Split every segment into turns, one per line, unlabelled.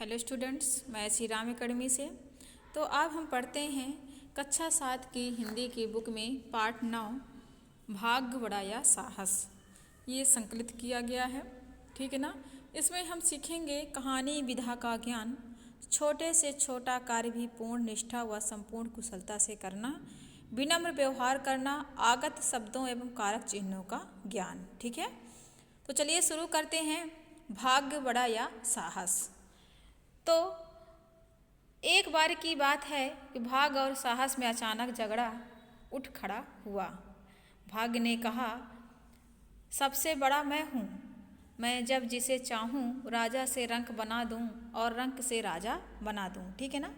Hello students, मैं Shri Ram academy से। तो अब हम पढ़ते हैं कक्षा 7 की हिंदी की बुक में पाठ 9 भाग्य बड़ा या साहस। ये संकलित किया गया है, ठीक है ना। इसमें हम सीखेंगे कहानी विधा का ज्ञान, छोटे से छोटा कार्य भी पूर्ण निष्ठा व संपूर्ण कुशलता से करना, विनम्र व्यवहार करना, आगत शब्दों एवं कारक चिन्हों का ज्ञान। ठीक है, तो चलिए शुरू करते हैं। भाग्य बड़ा या साहस। तो एक बार की बात है कि भाग्य और साहस में अचानक झगड़ा उठ खड़ा हुआ। भाग्य ने कहा, सबसे बड़ा मैं हूँ, मैं जब जिसे चाहूँ राजा से रंक बना दूँ और रंक से राजा बना दूँ। ठीक है ना।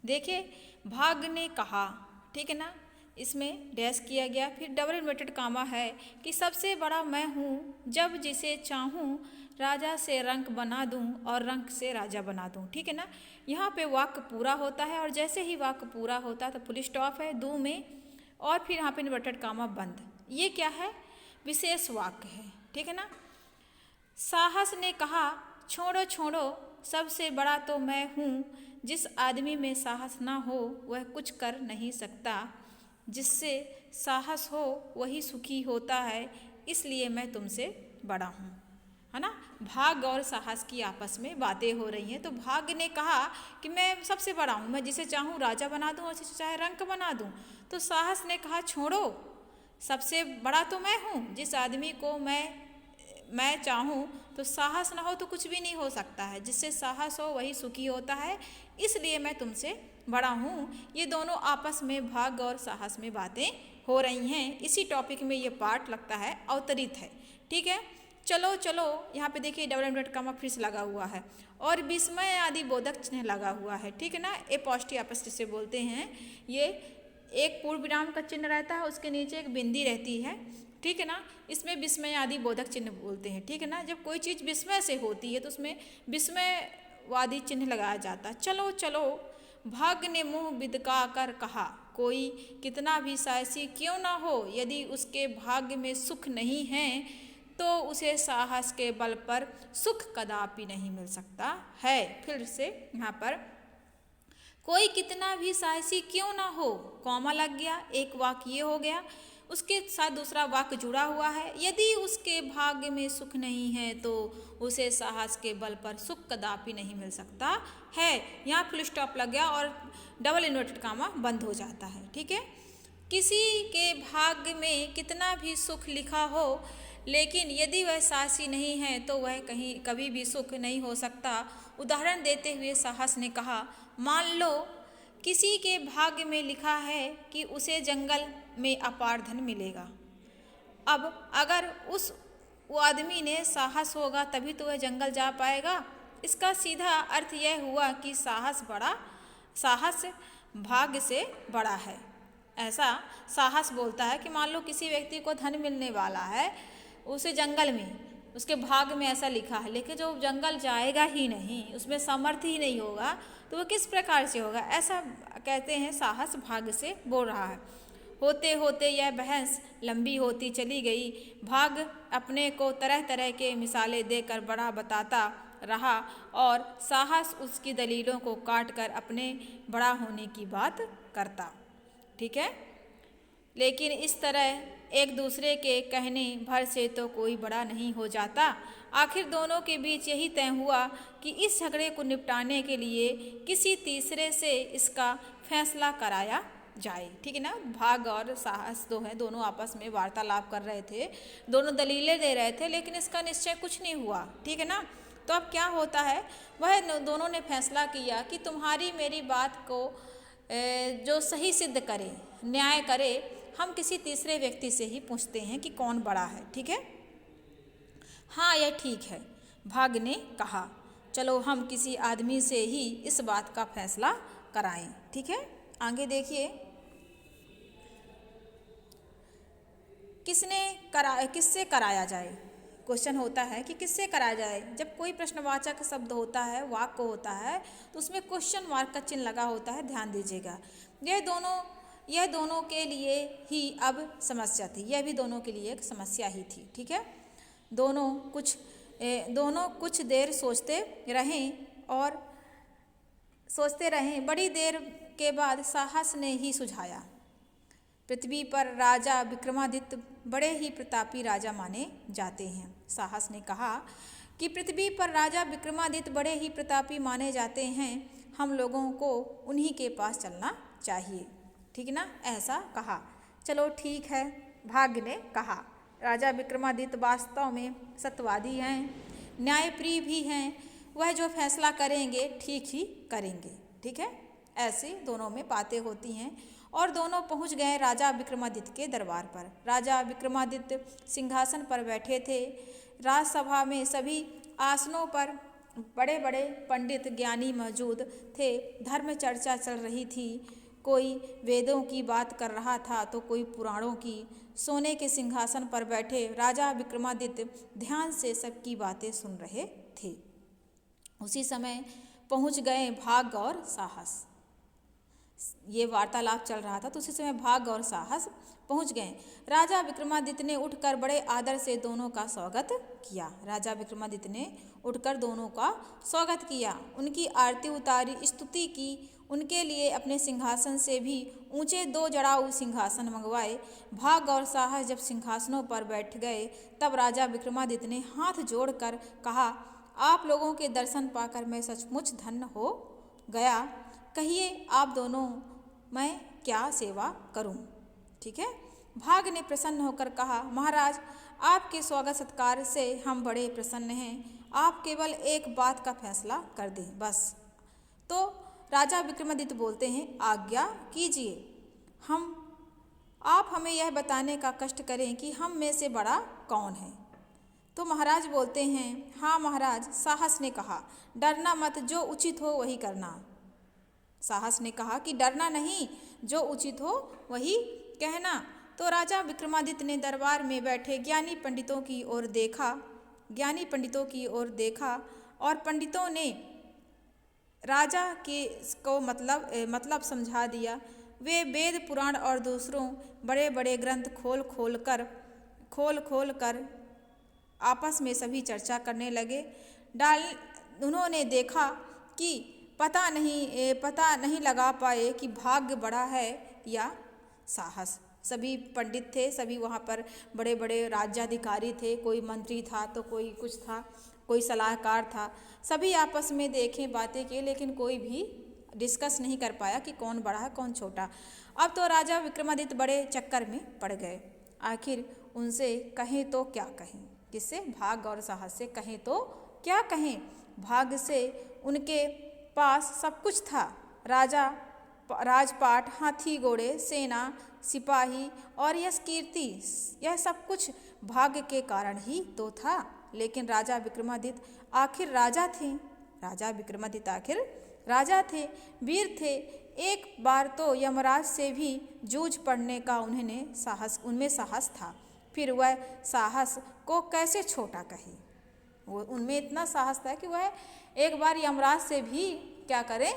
देखिए, भाग्य ने कहा, ठीक है ना, इसमें डैश किया गया, फिर डबल इन्वर्टेड कामा है कि सबसे बड़ा मैं हूँ, जब जिसे चाहूँ राजा से रंक बना दूँ और रंक से राजा बना दूँ। ठीक है ना। यहाँ पे वाक्य पूरा होता है और जैसे ही वाक्य पूरा होता है तो फुल स्टॉप है दू में और फिर यहाँ पे इन्वर्टेड कामा बंद। ये क्या है? विशेष वाक्य है। ठीक है ना। साहस ने कहा, छोड़ो छोड़ो, सबसे बड़ा तो मैं हूँ, जिस आदमी में साहस ना हो वह कुछ कर नहीं सकता, जिससे साहस हो वही सुखी होता है, इसलिए मैं तुमसे बड़ा हूँ। है ना। भाग्य और साहस की आपस में बातें हो रही हैं। तो भाग्य ने कहा कि मैं सबसे बड़ा हूँ, मैं जिसे चाहूँ राजा बना दूँ और जिसे चाहे रंक बना दूँ। तो साहस ने कहा, छोड़ो, सबसे बड़ा तो मैं हूँ, जिस आदमी को मैं चाहूँ तो साहस ना हो तो कुछ भी नहीं हो सकता है, जिससे साहस हो वही सुखी होता है, इसलिए मैं तुमसे बड़ा हूँ। ये दोनों आपस में भाग्य और साहस में बातें हो रही हैं। इसी टॉपिक में ये पार्ट लगता है अवतरित है। ठीक है। चलो चलो, यहाँ पे देखिए डबल इन्वर्टेड कामा फिर से लगा हुआ है और विस्मय आदि बोधक चिन्ह लगा हुआ है। ठीक है ना। एपोस्ट्रोफी आपस जिसे बोलते हैं, ये एक पूर्ण विराम का चिन्ह रहता है, उसके नीचे एक बिंदी रहती है। ठीक है ना। इसमें विस्मय आदि बोधक चिन्ह बोलते हैं। ठीक है ना। जब कोई चीज़ विस्मय से होती है तो उसमें विस्मयवादी चिन्ह लगाया जाता है। चलो चलो, भाग्य ने मुंह बिदका कर कहा, कोई कितना भी साहसी क्यों ना हो, यदि उसके भाग्य में सुख नहीं है तो उसे साहस के बल पर सुख कदापि नहीं मिल सकता है। फिर से यहाँ पर कोई कितना भी साहसी क्यों ना हो, कॉमा लग गया, एक वाक्य ये हो गया, उसके साथ दूसरा वाक्य जुड़ा हुआ है, यदि उसके भाग्य में सुख नहीं है तो उसे साहस के बल पर सुख कदापि नहीं मिल सकता है। यहाँ फुल स्टॉप लग गया और डबल इन्वर्टेड कामा बंद हो जाता है। ठीक है। किसी के भाग्य में कितना भी सुख लिखा हो, लेकिन यदि वह साहसी नहीं है तो वह कभी भी सुख नहीं हो सकता। उदाहरण देते हुए साहस ने कहा, मान लो किसी के भाग्य में लिखा है कि उसे जंगल में अपार धन मिलेगा। अब अगर वो आदमी ने साहस होगा तभी तो वह जंगल जा पाएगा। इसका सीधा अर्थ यह हुआ कि साहस भाग्य से बड़ा है। ऐसा साहस बोलता है कि मान लो किसी व्यक्ति को धन मिलने वाला है, उसे जंगल में, उसके भाग्य में ऐसा लिखा है, लेकिन जो जंगल जाएगा ही नहीं, उसमें सामर्थ्य ही नहीं होगा, तो वह किस प्रकार से होगा? ऐसा कहते हैं साहस भाग्य से बोल रहा है। होते होते यह बहस लंबी होती चली गई। भाग्य अपने को तरह तरह के मिसालें देकर बड़ा बताता रहा और साहस उसकी दलीलों को काट कर अपने बड़ा होने की बात करता। ठीक है। लेकिन इस तरह एक दूसरे के कहने भर से तो कोई बड़ा नहीं हो जाता। आखिर दोनों के बीच यही तय हुआ कि इस झगड़े को निपटाने के लिए किसी तीसरे से इसका फैसला कराया जाए। ठीक है ना। भाग्य और साहस दो हैं, दोनों आपस में वार्तालाप कर रहे थे, दोनों दलीलें दे रहे थे, लेकिन इसका निश्चय कुछ नहीं हुआ। ठीक है ना। तो अब क्या होता है, वह दोनों ने फैसला किया कि तुम्हारी मेरी बात को जो सही सिद्ध करे, न्याय करे, हम किसी तीसरे व्यक्ति से ही पूछते हैं कि कौन बड़ा है। ठीक है। हाँ, यह ठीक है, भाग्य ने कहा, चलो हम किसी आदमी से ही इस बात का फैसला कराएं। ठीक है। आगे देखिए, किससे कराया जाए। क्वेश्चन होता है कि किससे कराया जाए। जब कोई प्रश्नवाचक शब्द होता है, वाक्य होता है, तो उसमें क्वेश्चन मार्क का चिन्ह लगा होता है, ध्यान दीजिएगा। यह दोनों के लिए ही अब समस्या थी, यह भी दोनों के लिए एक समस्या ही थी। ठीक है। दोनों कुछ देर सोचते रहें और सोचते रहे। बड़ी देर के बाद साहस ने ही सुझाया। पृथ्वी पर राजा विक्रमादित्य बड़े ही प्रतापी राजा माने जाते हैं। साहस ने कहा कि पृथ्वी पर राजा विक्रमादित्य बड़े ही प्रतापी माने जाते हैं, हम लोगों को उन्हीं के पास चलना चाहिए। ठीक ना, ऐसा कहा। चलो ठीक है, भाग्य ने कहा। राजा विक्रमादित्य वास्तव में सत्यवादी हैं, न्यायप्रिय भी हैं, वह जो फैसला करेंगे ठीक ही करेंगे। ठीक है, ऐसे दोनों में बातें होती हैं और दोनों पहुंच गए राजा विक्रमादित्य के दरबार पर। राजा विक्रमादित्य सिंहासन पर बैठे थे। राजसभा में सभी आसनों पर बड़े बड़े पंडित ज्ञानी मौजूद थे। धर्म चर्चा चल रही थी। कोई वेदों की बात कर रहा था तो कोई पुराणों की। सोने के सिंहासन पर बैठे राजा विक्रमादित्य ध्यान से सबकी बातें सुन रहे थे। उसी समय पहुंच गए भाग्य और साहस। ये वार्तालाप चल रहा था तो उसी समय भाग्य और साहस पहुंच गए। राजा विक्रमादित्य ने उठकर बड़े आदर से दोनों का स्वागत किया। राजा विक्रमादित्य ने उठकर दोनों का स्वागत किया, उनकी आरती उतारी, स्तुति की। उनके लिए अपने सिंहासन से भी ऊंचे 2 जड़ाऊ सिंहासन मंगवाए। भाग्य और साहस जब सिंहासनों पर बैठ गए तब राजा विक्रमादित्य ने हाथ जोड़कर कहा, आप लोगों के दर्शन पाकर मैं सचमुच धन्य हो गया। कहिए आप दोनों मैं क्या सेवा करूं? ठीक है। भाग्य ने प्रसन्न होकर कहा, महाराज आपके स्वागत सत्कार से हम बड़े प्रसन्न हैं। आप केवल एक बात का फैसला कर दें बस। तो राजा विक्रमादित्य बोलते हैं, आज्ञा कीजिए। आप हमें यह बताने का कष्ट करें कि हम में से बड़ा कौन है। तो महाराज बोलते हैं, हाँ महाराज। साहस ने कहा, डरना मत, जो उचित हो वही करना। साहस ने कहा कि डरना नहीं, जो उचित हो वही कहना। तो राजा विक्रमादित्य ने दरबार में बैठे ज्ञानी पंडितों की ओर देखा और पंडितों ने राजा के को मतलब समझा दिया। वे वेद पुराण और दूसरों बड़े बड़े ग्रंथ खोल कर आपस में सभी चर्चा करने लगे। उन्होंने देखा कि पता नहीं लगा पाए कि भाग्य बड़ा है या साहस। सभी पंडित थे, सभी वहाँ पर बड़े बड़े राज्याधिकारी थे, कोई मंत्री था तो कोई कुछ था, कोई सलाहकार था। सभी आपस में देखें, बातें की, लेकिन कोई भी डिस्कस नहीं कर पाया कि कौन बड़ा है कौन छोटा। अब तो राजा विक्रमादित्य बड़े चक्कर में पड़ गए। आखिर उनसे कहें तो क्या कहें? किससे? भाग्य और साहस से कहें तो क्या कहें? भाग्य से उनके पास सब कुछ था, राजपाट, हाथी घोड़े, सेना, सिपाही और यश कीर्ति, यह सब कुछ भाग्य के कारण ही तो था। लेकिन राजा विक्रमादित्य आखिर राजा थे, वीर थे। एक बार तो यमराज से भी जूझ पड़ने का उनमें साहस था। फिर वह साहस को कैसे छोटा कहे? वो उनमें इतना साहस था कि वह एक बार यमराज से भी क्या करें,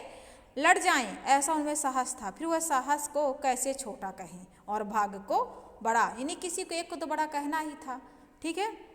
लड़ जाएं, ऐसा उनमें साहस था। फिर वह साहस को कैसे छोटा कहें और भाग्य को बड़ा, यानी किसी को एक को तो बड़ा कहना ही था। ठीक है।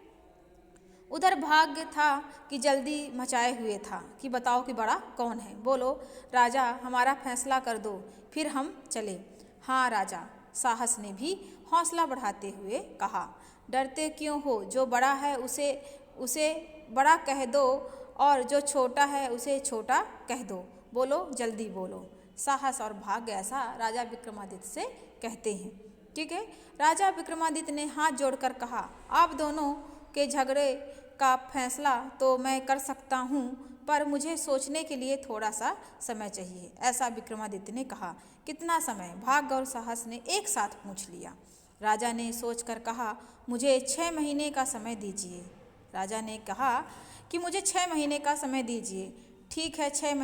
उधर भाग्य था कि जल्दी मचाए हुए था कि बताओ कि बड़ा कौन है, बोलो राजा, हमारा फैसला कर दो, फिर हम चले। हाँ राजा, साहस ने भी हौसला बढ़ाते हुए कहा, डरते क्यों हो? जो बड़ा है उसे बड़ा कह दो और जो छोटा है उसे छोटा कह दो, बोलो जल्दी बोलो। साहस और भाग्य ऐसा राजा विक्रमादित्य से कहते हैं। ठीक है। राजा विक्रमादित्य ने हाथ जोड़कर कहा, आप दोनों के झगड़े का फैसला तो मैं कर सकता हूँ, पर मुझे सोचने के लिए थोड़ा सा समय चाहिए, ऐसा विक्रमादित्य ने कहा। कितना समय? भाग्य और साहस ने एक साथ पूछ लिया। राजा ने सोचकर कहा, मुझे 6 महीने का समय दीजिए। राजा ने कहा कि मुझे 6 महीने का समय दीजिए। ठीक है, 6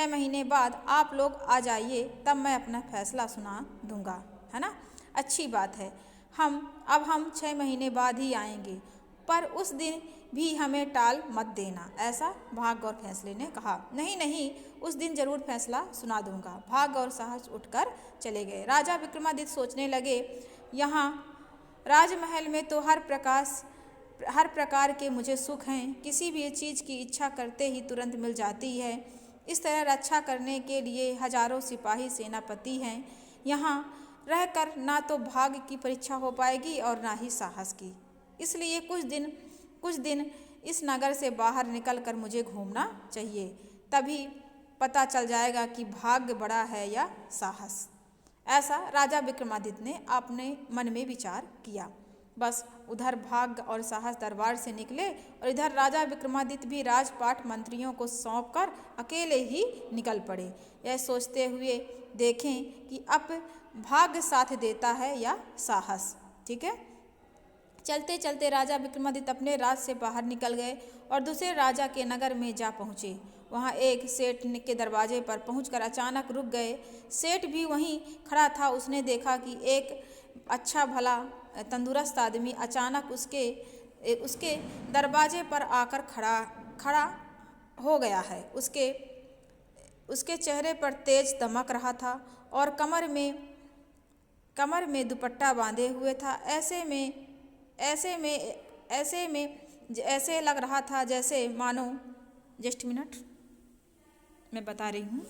महीने बाद आप लोग आ जाइए, तब मैं अपना फैसला सुना दूंगा, है ना? अच्छी बात है। हम 6 महीने बाद ही आएंगे, पर उस दिन भी हमें टाल मत देना, ऐसा भाग्य और फैसले ने कहा। नहीं, उस दिन जरूर फैसला सुना दूंगा। भाग्य और साहस उठकर चले गए। राजा विक्रमादित्य सोचने लगे, यहाँ राजमहल में तो हर प्रकार के मुझे सुख हैं, किसी भी चीज़ की इच्छा करते ही तुरंत मिल जाती है। इस तरह रक्षा करने के लिए हजारों सिपाही सेनापति हैं। यहाँ रहकर ना तो भाग्य की परीक्षा हो पाएगी और ना ही साहस की। इसलिए कुछ दिन इस नगर से बाहर निकलकर मुझे घूमना चाहिए, तभी पता चल जाएगा कि भाग्य बड़ा है या साहस। ऐसा राजा विक्रमादित्य ने अपने मन में विचार किया। बस उधर भाग्य और साहस दरबार से निकले और इधर राजा विक्रमादित्य भी राजपाट मंत्रियों को सौंपकर अकेले ही निकल पड़े, यह सोचते हुए देखें कि अब भाग्य साथ देता है या साहस। ठीक है। चलते चलते राजा विक्रमादित्य अपने राज से बाहर निकल गए और दूसरे राजा के नगर में जा पहुँचे। वहाँ एक सेठ के दरवाजे पर पहुंचकर अचानक रुक गए। सेठ भी वहीं खड़ा था। उसने देखा कि एक अच्छा भला तंदुरुस्त आदमी अचानक उसके दरवाजे पर आकर खड़ा हो गया है। उसके चेहरे पर तेज दमक रहा था और कमर में दुपट्टा बांधे हुए था। ऐसे लग रहा था जैसे मानो, जस्ट मिनट मैं बता रही हूँ।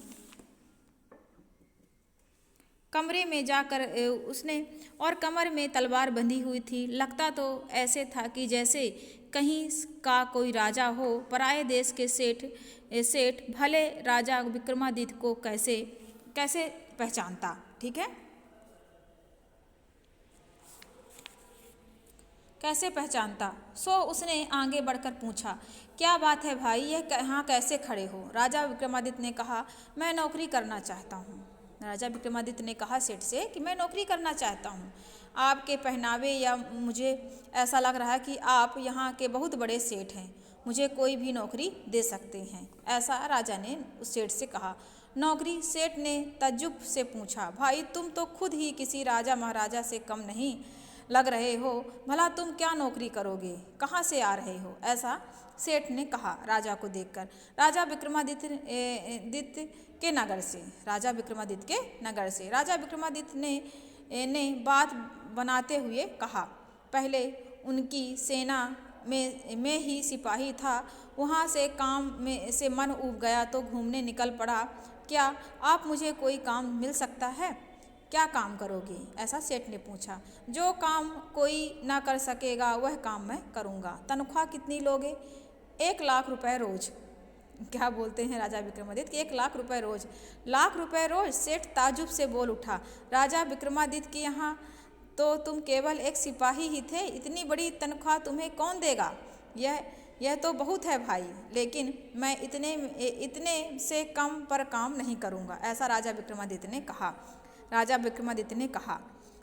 कमरे में जाकर कमर में तलवार बंधी हुई थी। लगता तो ऐसे था कि जैसे कहीं का कोई राजा हो। पराये देश के सेठ भले राजा विक्रमादित्य को कैसे पहचानता। ठीक है, कैसे पहचानता। सो उसने आगे बढ़कर पूछा, क्या बात है भाई, यह यहाँ कैसे खड़े हो? राजा विक्रमादित्य ने कहा, मैं नौकरी करना चाहता हूँ। राजा विक्रमादित्य ने कहा सेठ से कि मैं नौकरी करना चाहता हूँ। आपके पहनावे या मुझे ऐसा लग रहा है कि आप यहाँ के बहुत बड़े सेठ हैं, मुझे कोई भी नौकरी दे सकते हैं। ऐसा राजा ने उस सेठ से कहा। नौकरी? सेठ ने तज्जुब से पूछा। भाई तुम तो खुद ही किसी राजा महाराजा से कम नहीं लग रहे हो, भला तुम क्या नौकरी करोगे, कहाँ से आ रहे हो? ऐसा सेठ ने कहा राजा को देखकर। राजा विक्रमादित्य के नगर से। राजा विक्रमादित्य ने बात बनाते हुए कहा, पहले उनकी सेना में ही सिपाही था, वहाँ से काम में से मन उब गया तो घूमने निकल पड़ा। क्या आप मुझे कोई काम मिल सकता है? क्या काम करोगे? ऐसा सेठ ने पूछा। जो काम कोई ना कर सकेगा वह काम मैं करूँगा। तनख्वाह कितनी लोगे? 1 लाख रुपए रोज। क्या बोलते हैं राजा विक्रमादित्य? 1 लाख रुपए रोज। लाख रुपए रोज? सेठ ताजुब से बोल उठा। राजा विक्रमादित्य के यहाँ तो तुम केवल एक सिपाही ही थे, इतनी बड़ी तनख्वाह तुम्हें कौन देगा? यह तो बहुत है भाई, लेकिन मैं इतने से कम पर काम नहीं करूँगा। ऐसा राजा विक्रमादित्य ने कहा। राजा विक्रमादित्य ने कहा,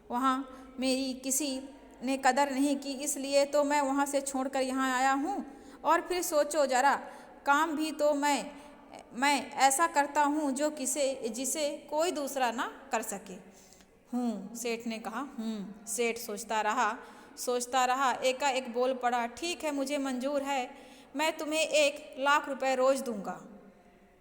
वहाँ मेरी किसी ने कदर नहीं की, इसलिए तो मैं वहाँ से छोड़कर यहाँ आया हूँ। और फिर सोचो जरा, काम भी तो मैं ऐसा करता हूँ जो जिसे कोई दूसरा ना कर सके। सेठ ने कहा। सेठ सोचता रहा, एकाएक बोल पड़ा, ठीक है, मुझे मंजूर है, मैं तुम्हें 1 लाख रुपए रोज दूंगा।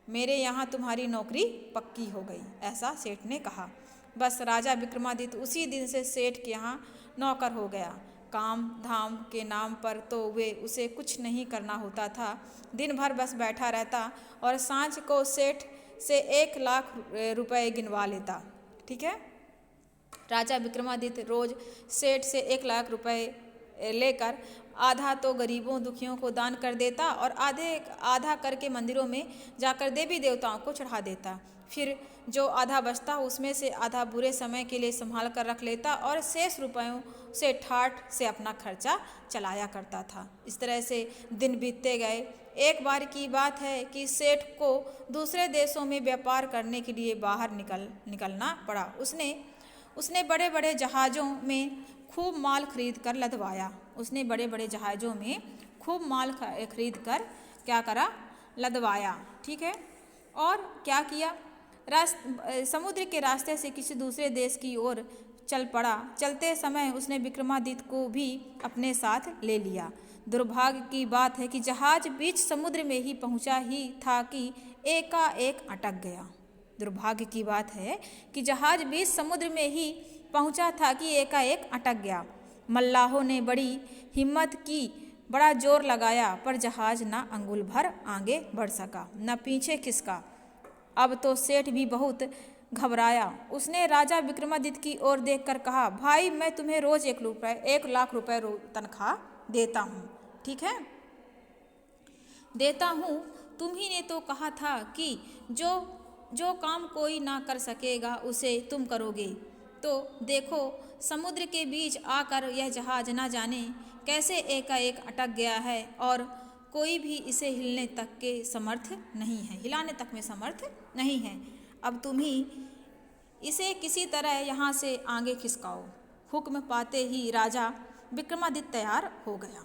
मेरे यहाँ तुम्हारी नौकरी पक्की हो गई। ऐसा सेठ ने कहा। बस राजा विक्रमादित्य उसी दिन से सेठ के यहाँ नौकर हो गया। काम धाम के नाम पर तो उसे कुछ नहीं करना होता था। दिन भर बस बैठा रहता और सांझ को सेठ से 1 लाख रुपए गिनवा लेता। ठीक है। राजा विक्रमादित्य रोज सेठ से 1 लाख रुपए लेकर आधा तो गरीबों दुखियों को दान कर देता और आधा करके मंदिरों में जाकर देवी देवताओं को चढ़ा देता। फिर जो आधा बचता उसमें से आधा बुरे समय के लिए संभाल कर रख लेता और शेष रुपयों से ठाठ से अपना खर्चा चलाया करता था। इस तरह से दिन बीतते गए। एक बार की बात है कि सेठ को दूसरे देशों में व्यापार करने के लिए बाहर निकलना पड़ा। उसने बड़े बड़े जहाज़ों में खूब माल खरीद कर लदवाया। क्या करा? लदवाया। ठीक है। और क्या किया? समुद्र के रास्ते से किसी दूसरे देश की ओर चल पड़ा। चलते समय उसने विक्रमादित्य को भी अपने साथ ले लिया। दुर्भाग्य की बात है कि जहाज बीच समुद्र में ही पहुंचा ही था कि एकाएक अटक गया। दुर्भाग्य की बात है कि जहाज बीच समुद्र में ही पहुंचा था कि एकाएक अटक गया। मल्लाहों ने बड़ी हिम्मत की, बड़ा जोर लगाया, पर जहाज न अंगुल भर आगे बढ़ सका, न पीछे खिसका। अब तो सेठ भी बहुत घबराया। उसने राजा विक्रमादित्य की ओर देखकर कहा, भाई मैं तुम्हें रोज 1,00,000 रुपए तनख्वाह देता हूँ, ठीक है, देता हूँ। तुम्ही ने तो कहा था कि जो काम कोई ना कर सकेगा उसे तुम करोगे। तो देखो समुद्र के बीच आकर यह जहाज ना जाने कैसे एकाएक अटक गया है और कोई भी इसे हिलाने तक में समर्थ नहीं है। अब तुम ही इसे किसी तरह यहाँ से आगे खिसकाओ। हुक्म पाते ही राजा विक्रमादित्य तैयार हो गया।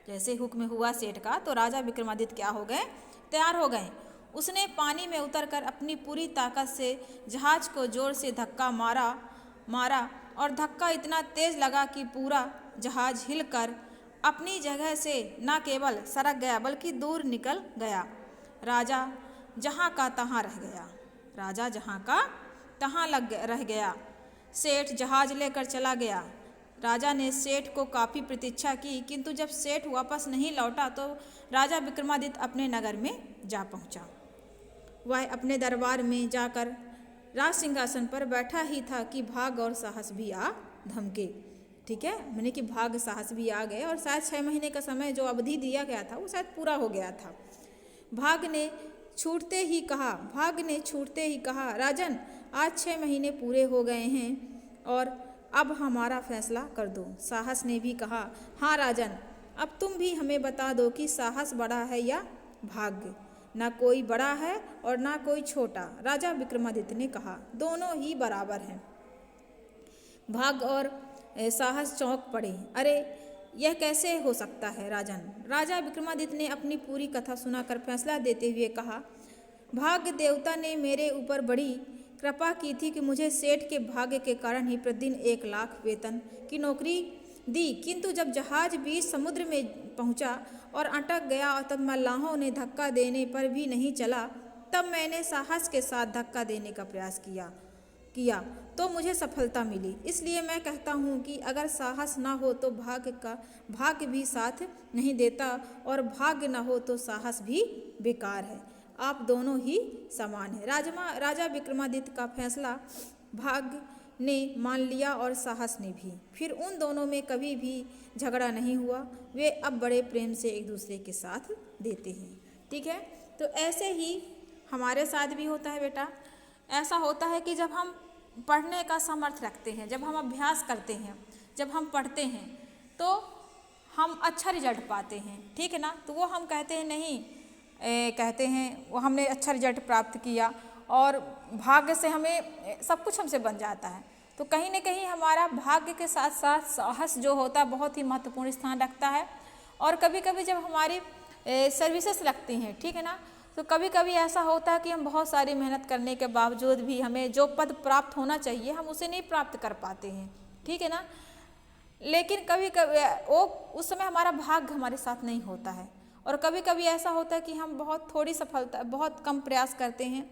जैसे हुक्म हुआ सेठ का तो राजा विक्रमादित्य क्या हो गए, तैयार हो गए। उसने पानी में उतरकर अपनी पूरी ताकत से जहाज को जोर से धक्का मारा और धक्का इतना तेज लगा कि पूरा जहाज हिलकर अपनी जगह से न केवल सरक गया बल्कि दूर निकल गया। राजा जहाँ का तहाँ रह गया। सेठ जहाज लेकर चला गया। राजा ने सेठ को काफ़ी प्रतीक्षा की, किंतु जब सेठ वापस नहीं लौटा तो राजा विक्रमादित्य अपने नगर में जा पहुंचा। वह अपने दरबार में जाकर राज सिंहासन पर बैठा ही था कि भाग और साहस भी आ धमके। ठीक है, मैंने कि भाग साहस भी आ गए और शायद 6 महीने का समय जो अवधि दिया गया था वो शायद पूरा हो गया था। भाग ने छूटते ही कहा, राजन आज 6 महीने पूरे हो गए हैं और अब हमारा फैसला कर दो। साहस ने भी कहा, हाँ राजन, अब तुम भी हमें बता दो कि साहस बड़ा है या भाग्य। ना कोई बड़ा है और ना कोई छोटा, राजा विक्रमादित्य ने कहा, दोनों ही बराबर हैं। भाग्य और साहस चौंक पड़े। अरे यह कैसे हो सकता है राजन? राजा विक्रमादित्य ने अपनी पूरी कथा सुनाकर फैसला देते हुए कहा, भाग्य देवता ने मेरे ऊपर बड़ी कृपा की थी कि मुझे सेठ के भाग्य के कारण ही प्रतिदिन 1,00,000 वेतन की नौकरी दी, किंतु जब जहाज बीच समुद्र में पहुंचा और अटक गया और तब मल्लाहों ने धक्का देने पर भी नहीं चला, तब मैंने साहस के साथ धक्का देने का प्रयास किया तो मुझे सफलता मिली। इसलिए मैं कहता हूँ कि अगर साहस ना हो तो भाग्य भी साथ नहीं देता और भाग्य ना हो तो साहस भी बेकार है। आप दोनों ही समान हैं। राजा विक्रमादित्य का फैसला भाग्य ने मान लिया और साहस ने भी। फिर उन दोनों में कभी भी झगड़ा नहीं हुआ। वे अब बड़े प्रेम से एक दूसरे के साथ देते हैं। ठीक है, तो ऐसे ही हमारे साथ भी होता है बेटा। ऐसा होता है कि जब हम पढ़ने का सामर्थ्य रखते हैं, जब हम अभ्यास करते हैं, जब हम पढ़ते हैं तो हम अच्छा रिजल्ट पाते हैं। ठीक है ना, तो वो हम कहते हैं वो हमने अच्छा रिजल्ट प्राप्त किया और भाग्य से हमें सब कुछ हमसे बन जाता है। तो कहीं ना कहीं हमारा भाग्य के साथ साथ साहस जो होता है बहुत ही महत्वपूर्ण स्थान रखता है। और कभी कभी जब हमारी सर्विसेज लगती हैं, ठीक है ना, तो कभी कभी ऐसा होता है कि हम बहुत सारी मेहनत करने के बावजूद भी हमें जो पद प्राप्त होना चाहिए हम उसे नहीं प्राप्त कर पाते हैं। ठीक है ना, लेकिन कभी कभी वो उस समय हमारा भाग्य हमारे साथ नहीं होता है। और कभी कभी ऐसा होता है कि हम बहुत कम प्रयास करते हैं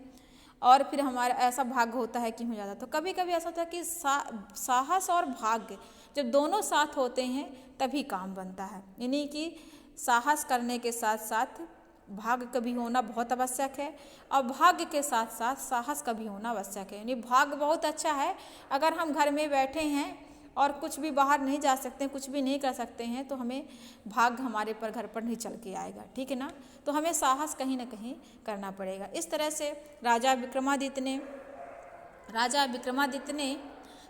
और फिर हमारा ऐसा भाग्य होता है कि हो जाता है। तो कभी कभी ऐसा होता है कि साहस और भाग्य जब दोनों साथ होते हैं तभी काम बनता है। यानी कि साहस करने के साथ साथ भाग्य का भी होना बहुत आवश्यक है और भाग्य के साथ साथ साहस का भी होना आवश्यक है। यानी भाग्य बहुत अच्छा है, अगर हम घर में बैठे हैं और कुछ भी बाहर नहीं जा सकते, कुछ भी नहीं कर सकते हैं, तो हमें भाग्य हमारे पर घर पर नहीं चल के आएगा। ठीक है ना, तो हमें साहस कहीं ना कहीं करना पड़ेगा। इस तरह से राजा विक्रमादित्य ने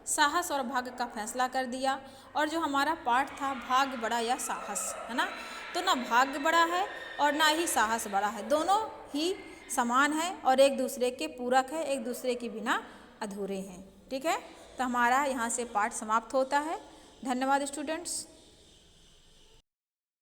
साहस और भाग्य का फैसला कर दिया। और जो हमारा पाठ था भाग्य बड़ा या साहस, है ना, तो ना भाग्य बड़ा है और ना ही साहस बड़ा है, दोनों ही समान है और एक दूसरे के पूरक है, एक दूसरे के बिना अधूरे हैं। ठीक है, तो हमारा यहाँ से पाठ समाप्त होता है। धन्यवाद स्टूडेंट्स।